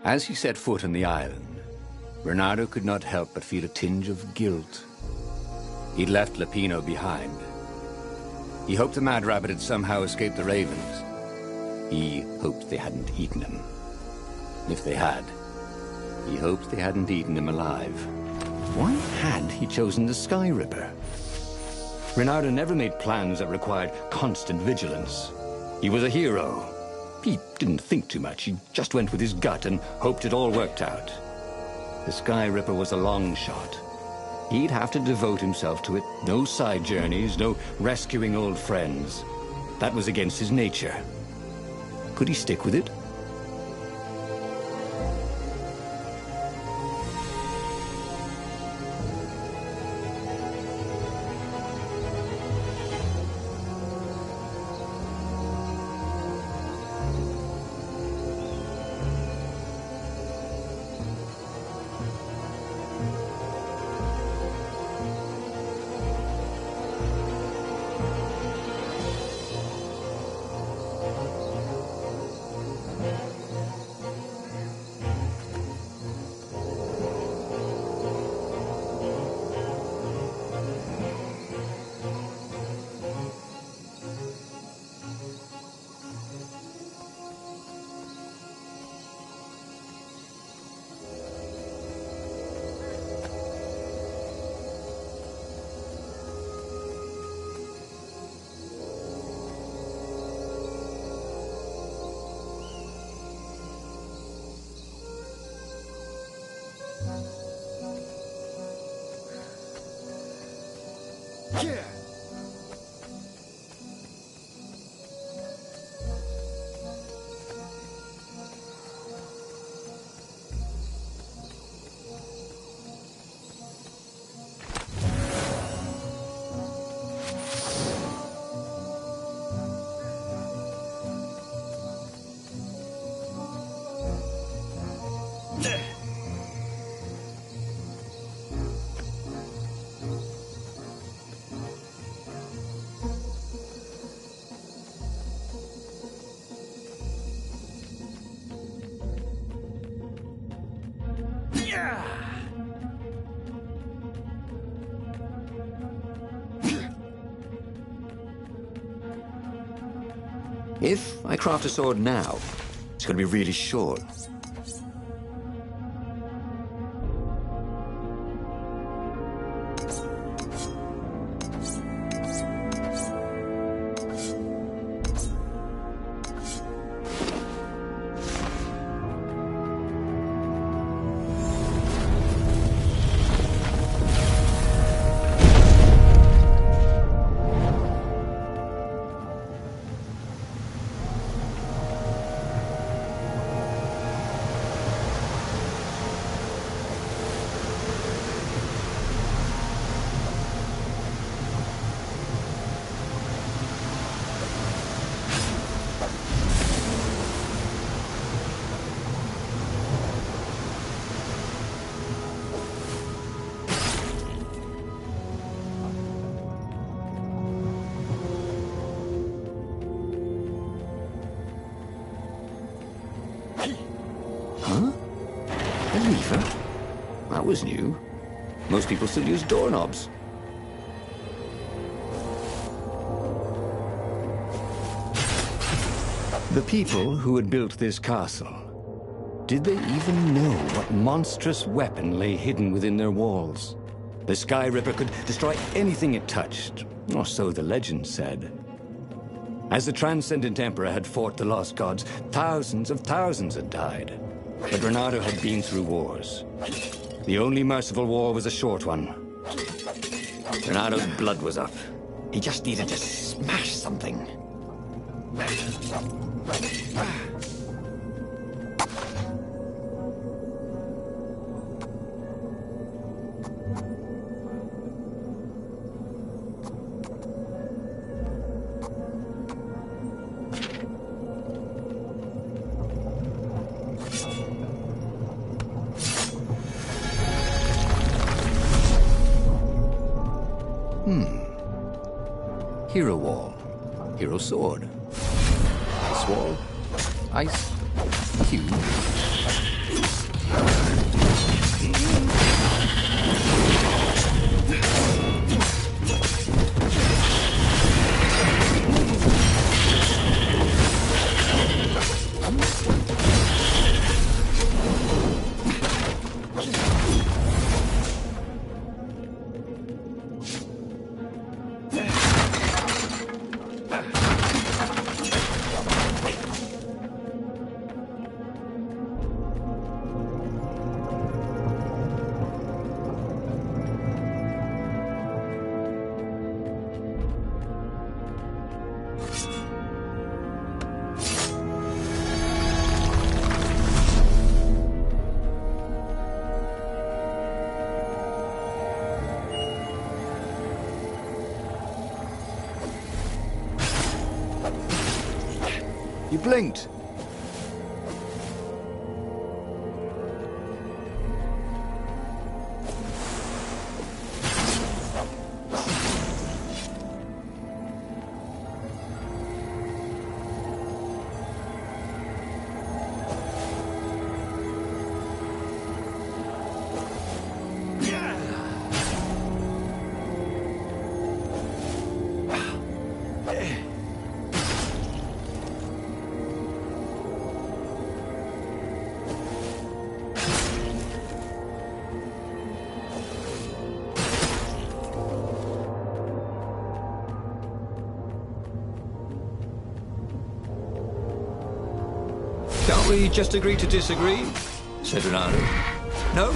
As he set foot on the island, Bernardo could not help but feel a tinge of guilt. He'd left Lapino behind. He hoped the Mad Rabbit had somehow escaped the ravens. He hoped they hadn't eaten him. If they had, he hoped they hadn't eaten him alive. Why had he chosen the Sky Ripper? Bernardo never made plans that required constant vigilance. He was a hero. He didn't think too much. He just went with his gut and hoped it all worked out. The Sky Ripper was a long shot. He'd have to devote himself to it. No side journeys, no rescuing old friends. That was against his nature. Could he stick with it? If I craft a sword now, it's going to be really short. That was new. Most people still use doorknobs. The people who had built this castle, did they even know what monstrous weapon lay hidden within their walls? The Sky Ripper could destroy anything it touched, or so the legend said. As the Transcendent Emperor had fought the Lost Gods, thousands of thousands had died. But Bernardo had been through wars. The only merciful war was a short one. Bernardo's blood was up. He just needed to smash something. Hero wall, hero sword, ice wall, ice cube. You blinked. Can't we just agree to disagree? Said Renato. No?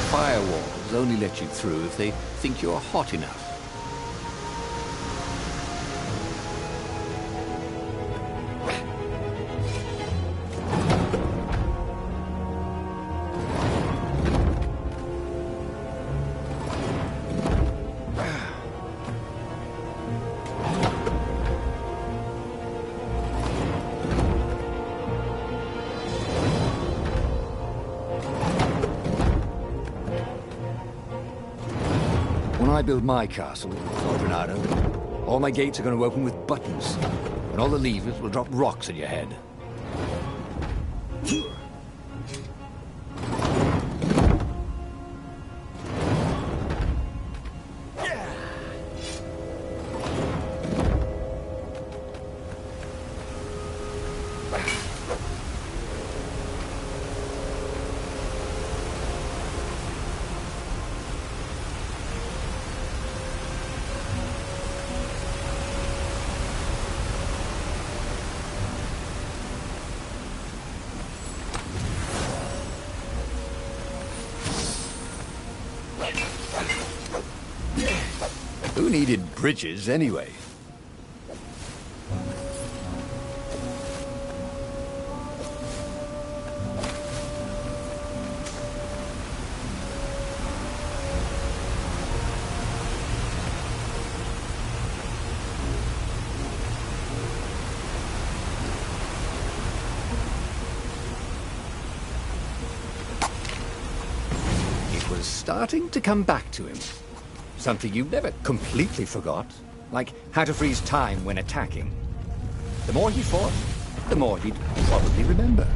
Firewalls only let you through if they think you're hot enough. When I build my castle, Lord Renato, all my gates are going to open with buttons, and all the levers will drop rocks at your head. Who needed bridges anyway? It was starting to come back to him. Something you never completely forgot, like how to freeze time when attacking. The more he fought, the more he'd probably remember.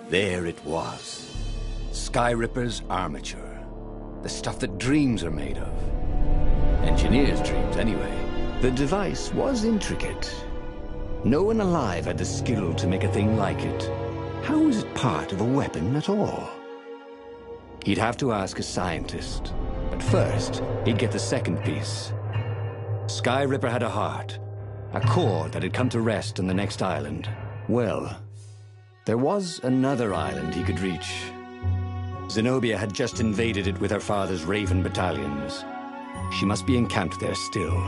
There it was. Skyripper's armature. The stuff that dreams are made of. Engineers' dreams, anyway. The device was intricate. No one alive had the skill to make a thing like it. How was it part of a weapon at all? He'd have to ask a scientist. But first, he'd get the second piece. Skyripper had a heart. A core that had come to rest on the next island. Well, there was another island he could reach. Zenobia had just invaded it with her father's Raven battalions. She must be encamped there still.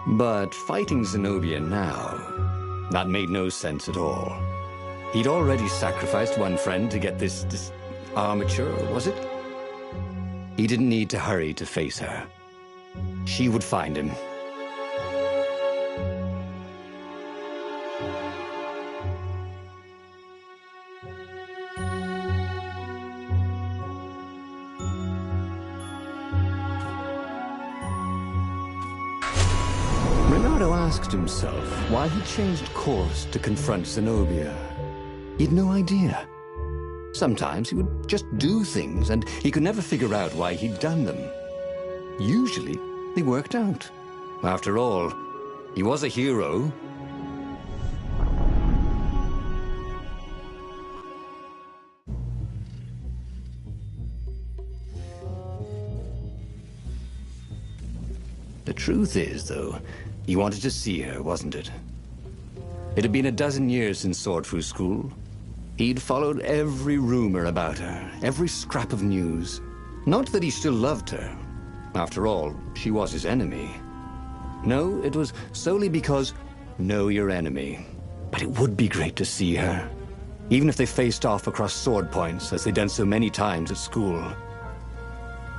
But fighting Zenobia now, that made no sense at all. He'd already sacrificed one friend to get this armature, was it? He didn't need to hurry to face her. She would find him. Renato asked himself why he changed course to confront Zenobia. He had no idea. Sometimes he would just do things, and he could never figure out why he'd done them. Usually, they worked out. After all, he was a hero. Truth is, though, he wanted to see her, wasn't it? It had been a dozen years since Swordfu School. He'd followed every rumor about her, every scrap of news. Not that he still loved her. After all, she was his enemy. No, it was solely because, know your enemy. But it would be great to see her. Even if they faced off across sword points, as they'd done so many times at school.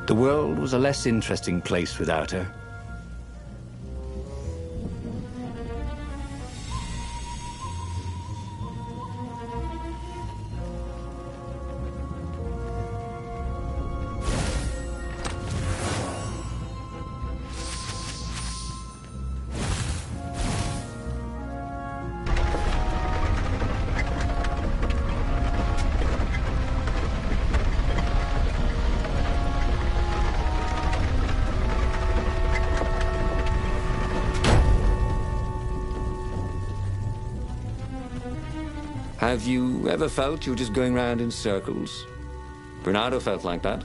The world was a less interesting place without her. Have you ever felt you were just going round in circles? Bernardo felt like that.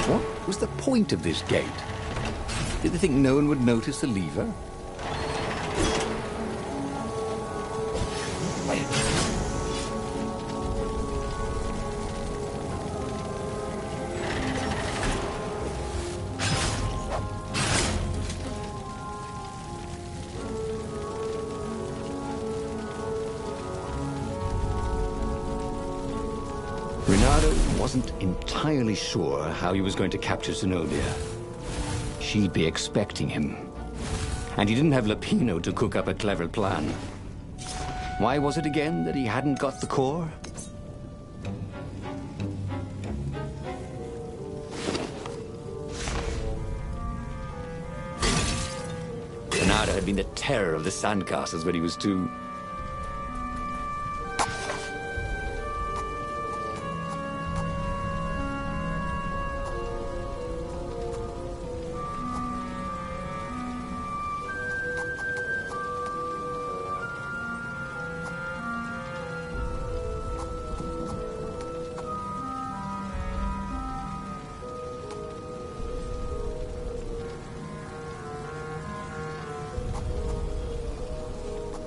What was the point of this gate? Did they think no one would notice the lever? Bernardo wasn't entirely sure how he was going to capture Zenobia. She'd be expecting him. And he didn't have Lapino to cook up a clever plan. Why was it again that he hadn't got the core? Bernardo had been the terror of the sandcastles when he was 2.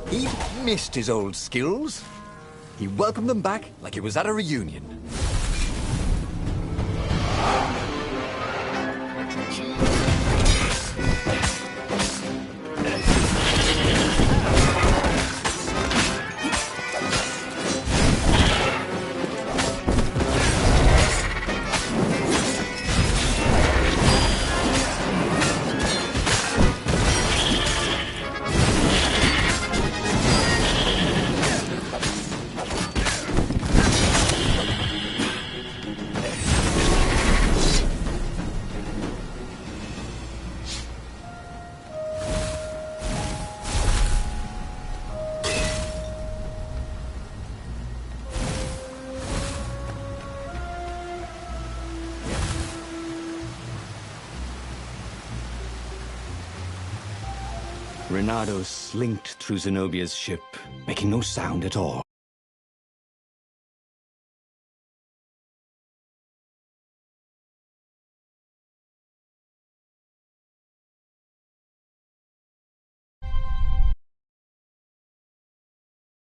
He missed his old skills. He welcomed them back like it was at a reunion. Bernardo slinked through Zenobia's ship, making no sound at all.